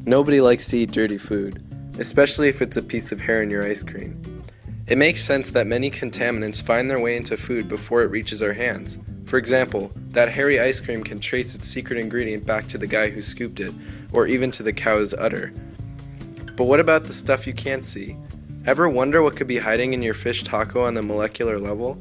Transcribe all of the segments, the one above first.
Nobody likes to eat dirty food, especially if it's a piece of hair in your ice cream. It makes sense that many contaminants find their way into food before it reaches our hands. For example, that hairy ice cream can trace its secret ingredient back to the guy who scooped it, or even to the cow's udder. But what about the stuff you can't see? Ever wonder what could be hiding in your fish taco on the molecular level?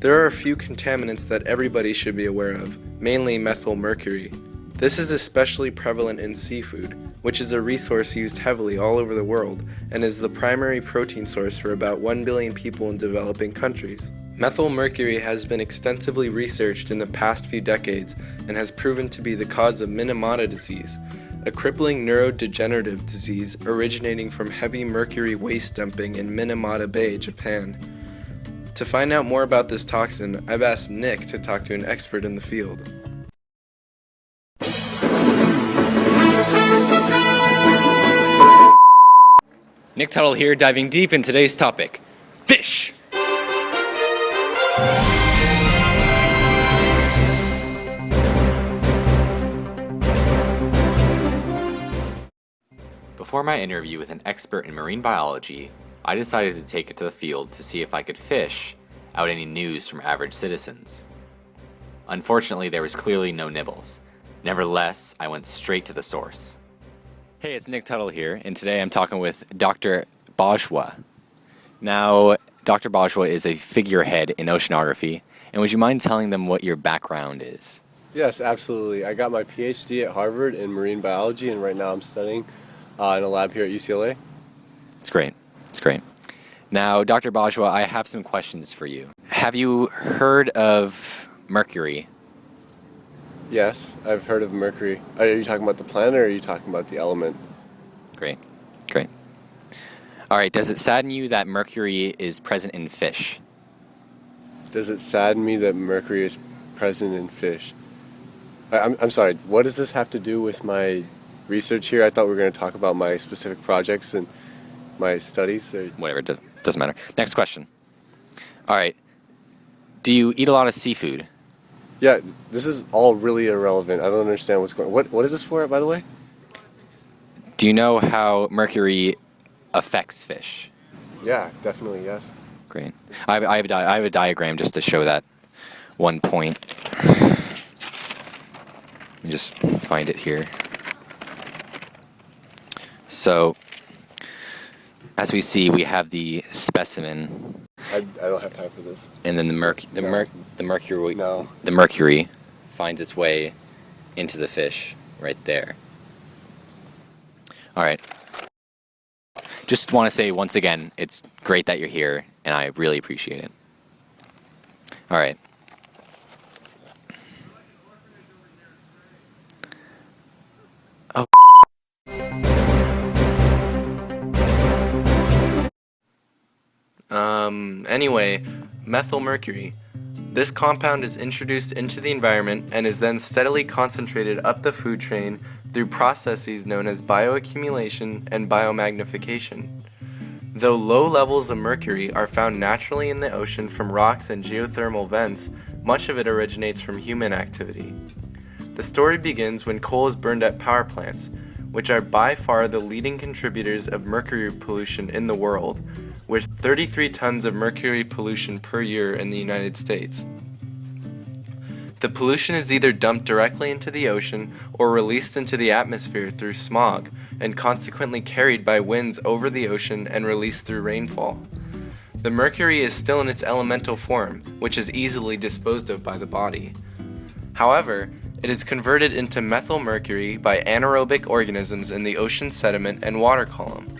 There are a few contaminants that everybody should be aware of, mainly methyl mercury. This is especially prevalent in seafood, which is a resource used heavily all over the world and is the primary protein source for about 1 billion people in developing countries. Methyl mercury has been extensively researched in the past few decades and has proven to be the cause of Minamata disease, a crippling neurodegenerative disease originating from heavy mercury waste dumping in Minamata Bay, Japan. To find out more about this toxin, I've asked Nick to talk to an expert in the field. Nick Tuttle here, diving deep in today's topic, fish! Before my interview with an expert in marine biology, I decided to take it to the field to see if I could fish out any news from average citizens. Unfortunately, there was clearly no nibbles. Nevertheless, I went straight to the source. Hey, it's Nick Tuttle here, and today I'm talking with Dr. Bajwa. Now, Dr. Bajwa is a figurehead in oceanography, and would you mind telling them what your background is? Yes, absolutely. I got my PhD at Harvard in marine biology, and right now I'm studying in a lab here at UCLA. It's great. It's great. Now, Dr. Bajwa, I have some questions for you. Have you heard of Mercury? Yes, I've heard of Mercury. Are you talking about the planet or are you talking about the element? Great. All right, does it sadden you that Mercury is present in fish? Does it sadden me that Mercury is present in fish? I'm sorry, what does this have to do with my research here? I thought we were going to talk about my specific projects and my studies. Whatever, doesn't matter. Next question. All right, do you eat a lot of seafood? Yeah, this is all really irrelevant. I don't understand what's going on. What is this for, by the way? Do you know how mercury affects fish? Yeah, definitely, yes. Great. I have a diagram just to show that one point. Let me just find it here. So, as we see, we have the specimen. I don't have time for this. And then the mercury. No. The mercury finds its way into the fish right there. All right. Just want to say once again, it's great that you're here, and I really appreciate it. All right. Oh. Anyway, methyl mercury. This compound is introduced into the environment and is then steadily concentrated up the food chain through processes known as bioaccumulation and biomagnification. Though low levels of mercury are found naturally in the ocean from rocks and geothermal vents, much of it originates from human activity. The story begins when coal is burned at power plants, which are by far the leading contributors of mercury pollution in the world, with 33 tons of mercury pollution per year in the United States. The pollution is either dumped directly into the ocean or released into the atmosphere through smog, and consequently carried by winds over the ocean and released through rainfall. The mercury is still in its elemental form, which is easily disposed of by the body. However, it is converted into methyl mercury by anaerobic organisms in the ocean sediment and water column.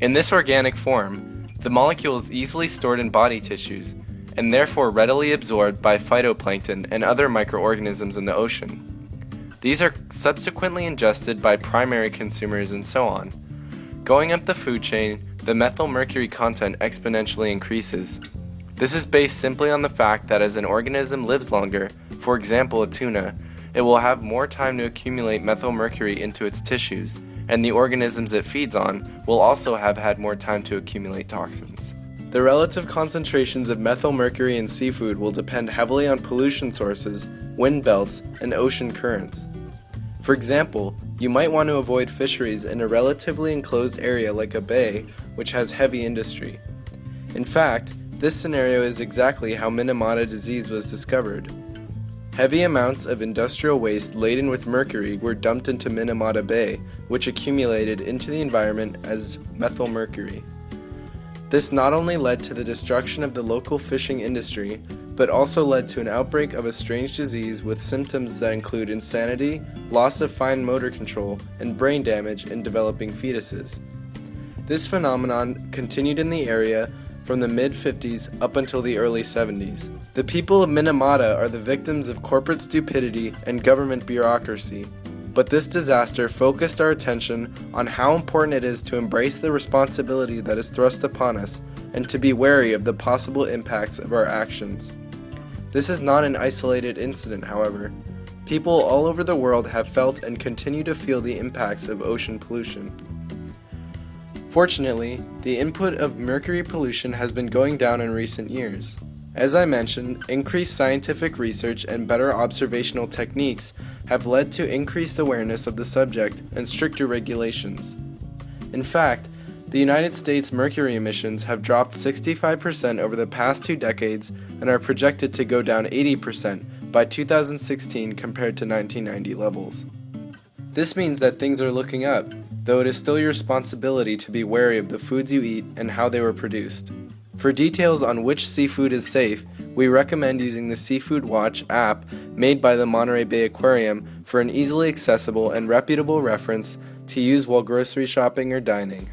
In this organic form, the molecule is easily stored in body tissues, and therefore readily absorbed by phytoplankton and other microorganisms in the ocean. These are subsequently ingested by primary consumers and so on. Going up the food chain, the methyl mercury content exponentially increases. This is based simply on the fact that as an organism lives longer, for example a tuna, it will have more time to accumulate methyl mercury into its tissues, and the organisms it feeds on will also have had more time to accumulate toxins. The relative concentrations of methyl mercury in seafood will depend heavily on pollution sources, wind belts, and ocean currents. For example, You might want to avoid fisheries in a relatively enclosed area like a bay, which has heavy industry. In fact, this scenario is exactly how Minamata disease was discovered. Heavy amounts of industrial waste laden with mercury were dumped into Minamata Bay, which accumulated into the environment as methylmercury. This not only led to the destruction of the local fishing industry, but also led to an outbreak of a strange disease with symptoms that include insanity, loss of fine motor control, and brain damage in developing fetuses. This phenomenon continued in the area from the mid-50s up until the early 70s. The people of Minamata are the victims of corporate stupidity and government bureaucracy, but this disaster focused our attention on how important it is to embrace the responsibility that is thrust upon us and to be wary of the possible impacts of our actions. This is not an isolated incident, however. People all over the world have felt and continue to feel the impacts of ocean pollution. Fortunately, the input of mercury pollution has been going down in recent years. As I mentioned, increased scientific research and better observational techniques have led to increased awareness of the subject and stricter regulations. In fact, the United States mercury emissions have dropped 65% over the past 2 decades and are projected to go down 80% by 2016 compared to 1990 levels. This means that things are looking up, though it is still your responsibility to be wary of the foods you eat and how they were produced. For details on which seafood is safe, we recommend using the Seafood Watch app made by the Monterey Bay Aquarium for an easily accessible and reputable reference to use while grocery shopping or dining.